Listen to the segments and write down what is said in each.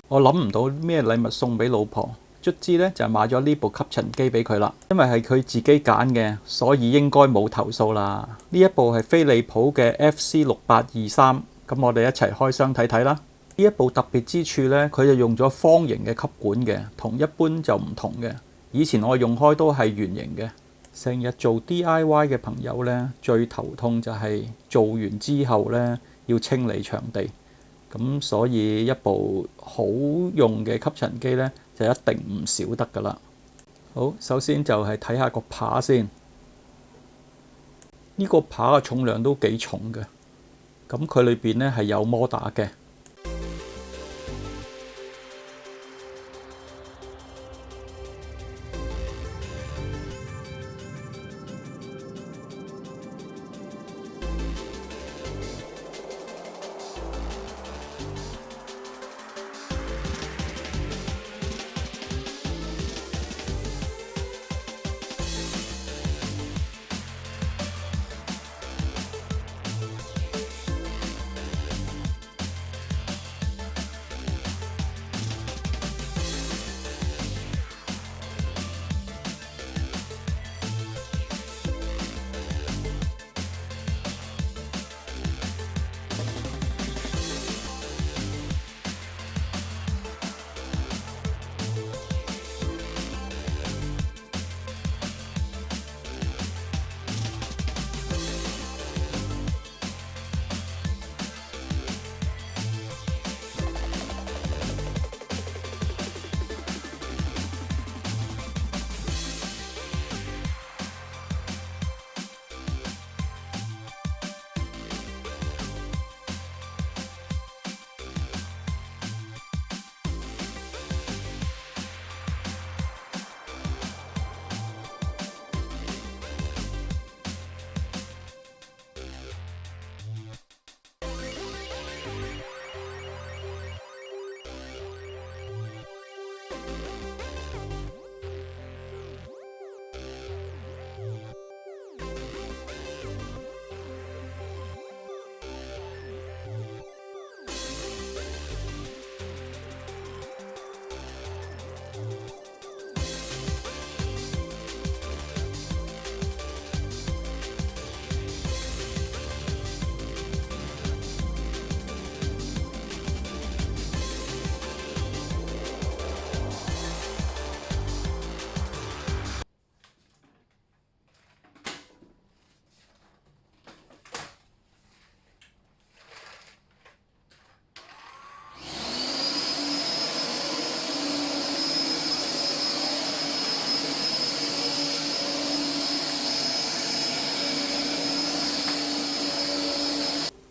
我諗唔到咩禮物送俾老婆，卒之呢就買咗呢部吸塵機俾佢啦。因為係佢自己揀嘅，所以應該冇投訴啦。呢一部係飛利浦嘅 FC6823，咁我哋一齊開箱睇睇啦。呢一部特別之處呢，佢就用咗方形嘅吸管嘅，同一般就唔同嘅。以前我用開都係圓形嘅。成日做 DIY 嘅朋友呢，最頭痛就係做完之後呢要清理場地。咁所以一部好用嘅吸塵機呢，就一定唔少得㗎喇。好，首先就係睇下個扒先。呢個扒嘅重量都幾重嘅。咁佢裏邊呢係有摩打嘅。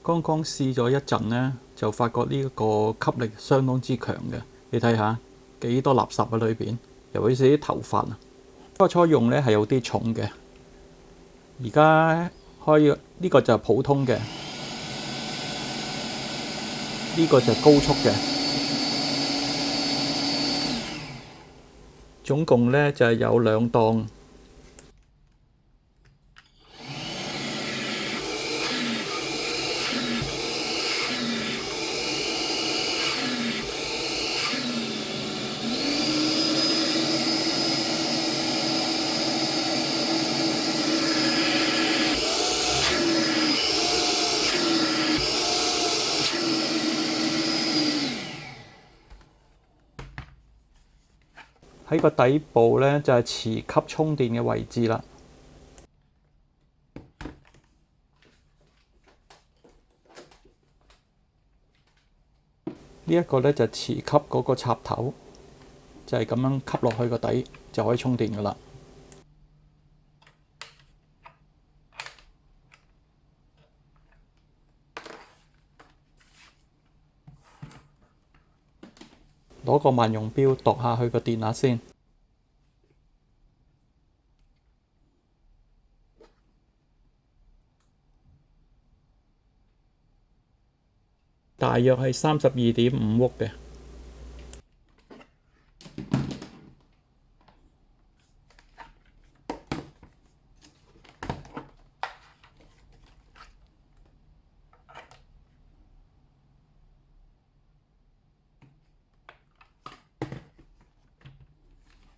剛剛試咗一陣呢，就發覺呢個吸力相當之強嘅。你睇下幾多垃圾喺裏邊，尤其是啲頭髮啊。初用呢係有啲重嘅，而家開呢個就係普通嘅，呢個就係高速嘅。總共呢就係有2檔。喺個底部呢，就係磁吸充電嘅位置啦。呢一個呢，就係磁吸嗰個插頭，就係咁樣吸落去個底就可以充電噶啦。攞個萬用錶度下去個電壓先，大約係32.5伏嘅。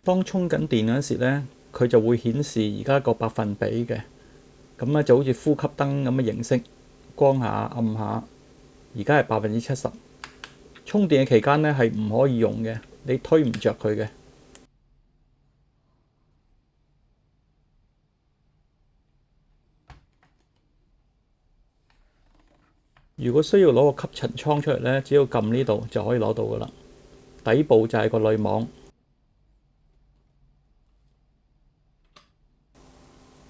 當充緊電嗰時呢，佢就會顯示而家個百分比嘅，咁咧就好似呼吸燈咁嘅形式，光下暗下。而家係70%。充電嘅期間呢係唔可以用嘅，你推唔着佢嘅。如果需要攞個吸塵倉出嚟呢，只要撳呢度就可以攞到噶啦。底部就係個濾網。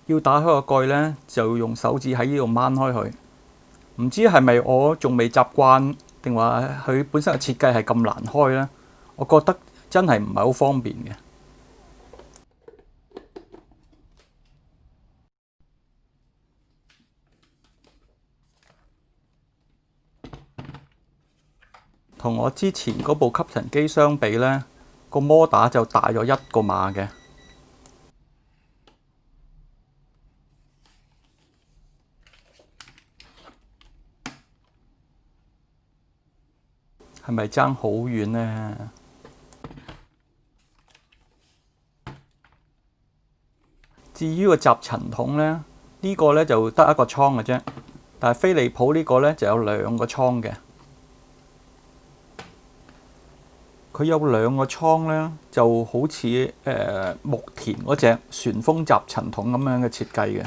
要打開個蓋呢，就要用手指喺呢度掹開佢。唔知係咪我仲未習慣，定話佢本身嘅設計係咁難開呢？我覺得真係唔係好方便嘅。同我之前嗰部吸塵機相比呢，個摩打就大咗1個碼嘅。係咪爭好遠呢？至於個集塵筒呢，呢個呢就得一個倉嘅啫，但係飛利浦呢個呢就有2個倉嘅。佢有2個倉呢，就好似牧田嗰隻旋風集塵筒咁樣嘅設計嘅。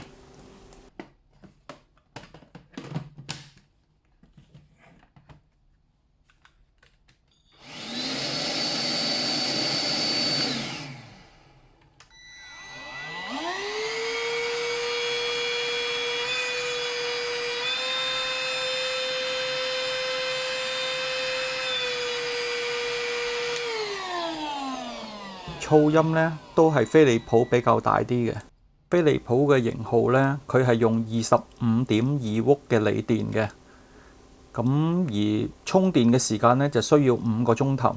噪音呢都係飛利浦比較大啲嘅。飛利浦嘅型號呢，佢係用25.2伏嘅鋰電嘅。咁而充電嘅時間呢，就需要5個鐘頭。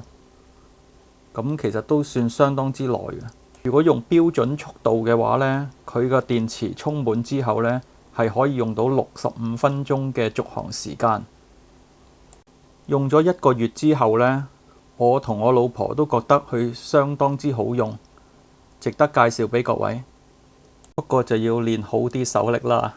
咁其實都算相當之耐嘅。如果用標準速度嘅話呢，佢個電池充滿之後呢，係可以用到65分鐘嘅續航時間。用咗1個月之後呢，我同我老婆都覺得佢相當之好用，值得介紹俾各位。不過就要練好啲手力啦。